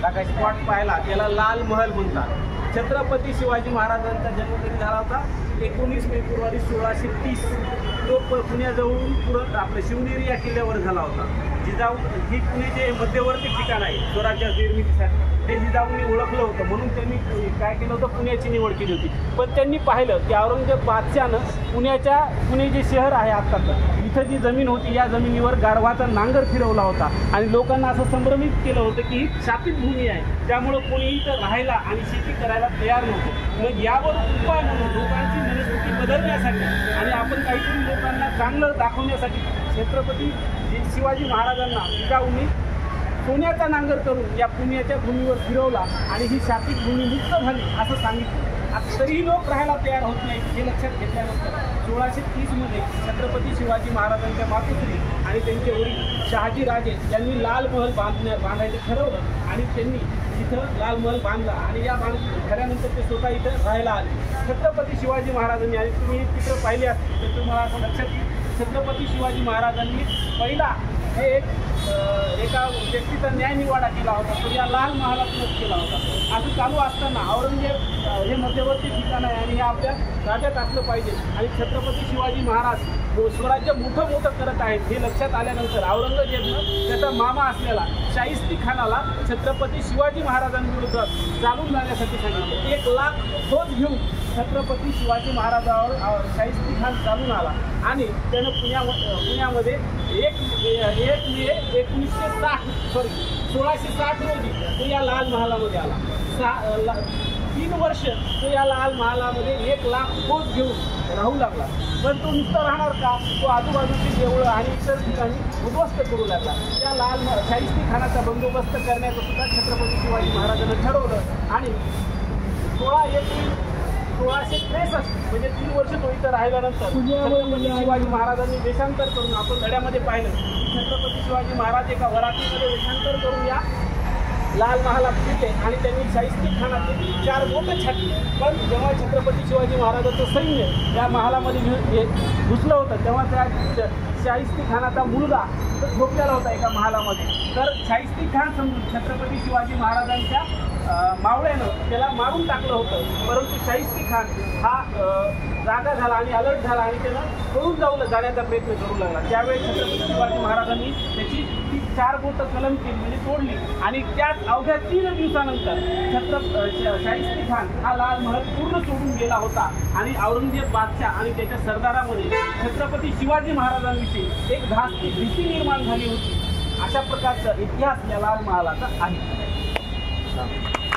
हा काही स्पॉट पाहिला त्याला लाल महल म्हणतात। छत्रपती शिवाजी महाराजांचा जन्म कधी झाला होता? 19 फेब्रुवारी 1630 तो पुण्याजवळून पुढं आपल्या शिवनेरी या किल्ल्यावर झाला होता। जिजाऊ ही पुणे जे मध्यवर्ती ठिकाण आहे स्वराज्य निर्मितीसाठी ते जिजाऊंनी ओळखलं होतं, म्हणून त्यांनी काय केलं होतं, पुण्याची निवड केली होती। पण त्यांनी पाहिलं की औरंगजेब बादशाहनं पुणे जे शहर आहे आत्ताचं, इथं जी जमीन होती या जमिनीवर गाढवाचा नांगर फिरवला होता आणि लोकांना असं संभ्रमित केलं होतं की ही शापित भूमी आहे, त्यामुळं कोणीही तर राहायला आणि शेती करायला तयार नव्हतं। मग यावर उपाय म्हणून लोकांची मनस्थिती बदलण्यासाठी आणि आपण काहीतरी लोकांना चांगलं दाखवण्यासाठी छत्रपती शिवाजी महाराजांना जिजाऊंनी सोन्याचा नांगर करून या पुण्याच्या भूमीवर फिरवला आणि ही शापित भूमी मुक्त झाली असं सांगितलं। आता तरीही लोक राहायला तयार होत नाही हे लक्षात घेतल्यानंतर 1630मध्ये छत्रपती शिवाजी महाराजांच्या मातोश्री आणि त्यांचे वडील शहाजी राजे यांनी लाल महल बांधायचं ठरवलं आणि त्यांनी इथं लाल महल बांधला आणि या झाल्यानंतर ते स्वतः इथं राहायला आले। छत्रपती शिवाजी महाराजांनी, आणि तुम्ही चित्र पाहिले असतील तर तुम्हाला असं लक्षात येईल, छत्रपती शिवाजी महाराजांनी पहिला हे एका व्यक्तीचा न्यायनिवाडा केला होता, तो या लाल महालातूनच केला होता। असं चालू असताना औरंगजेब हे मध्यवर्ती ठिकाण आहे आणि हे आपल्या राज्यात असलं पाहिजे आणि छत्रपती शिवाजी महाराज स्वराज्य मोठं करत आहेत हे लक्षात आल्यानंतर औरंगजेबनं त्याचा मामा असलेला शाहिस्ती खानाला छत्रपती शिवाजी महाराजांविरोधात चालून जाण्यासाठी सांगितलं। 1 लाख फौज घेऊन छत्रपती शिवाजी महाराजावर शाहिस्ती खान चालून आला आणि त्यानं पुण्यामध्ये 1 मे 1660 रोजी तो या लाल महालामध्ये आला। 3 वर्ष तो या लाल महालामध्ये 1 लाख फौज घेऊन राहू लागला। पण तो नुसता राहणार का? तो आजूबाजूची देवळं आणि इतर ठिकाणी उद्ध्वस्त करू लागला। त्या लाल शाहिस्ती खानाचा बंदोबस्त करण्याचं सुद्धा छत्रपती शिवाजी महाराजांनी ठरवलं आणि 16 एप्रिल 1663 म्हणजे 3 वर्ष तो इथं राहिल्यानंतर छत्रपती शिवाजी महाराजांनी वेषांतर करून, आपण धड्यामध्ये पाहिलं की छत्रपती शिवाजी महाराज एका वरातीमध्ये वेषांतर करून या लाल महालात फिरले आणि त्यांनी शाहिस्ती खानाचे 4 बोटं छाटली। पण जेव्हा छत्रपती शिवाजी महाराजांचं सैन्य या महालामध्ये घुसलं होतं तेव्हा त्या शाहिस्ती खानाचा मुलगा झोपलेला होता एका महालामध्ये। तर शाहिस्ती खान समजून छत्रपती शिवाजी महाराजांच्या मावळ्यानं त्याला मारून टाकलं होतं, परंतु शाहिस्ती खान हा जागा झाला आणि अलर्ट झाला आणि त्यानं पळून जाण्याचा प्रयत्न करू लागला। त्यावेळी छत्रपती शिवाजी महाराजांनी त्याची 4 बोटं कलम केली म्हणजे तोडली आणि त्याच अवघ्या 3 दिवसानंतर शाहिस्ती खान हा लाल महल पूर्ण सोडून गेला होता आणि औरंगजेब बादशाह आणि त्याच्या सरदारामध्ये छत्रपती शिवाजी महाराजांविषयी एक धास्ती भीती निर्माण झाली होती। अशा प्रकारचा इतिहास या लाल महालाचा आहे।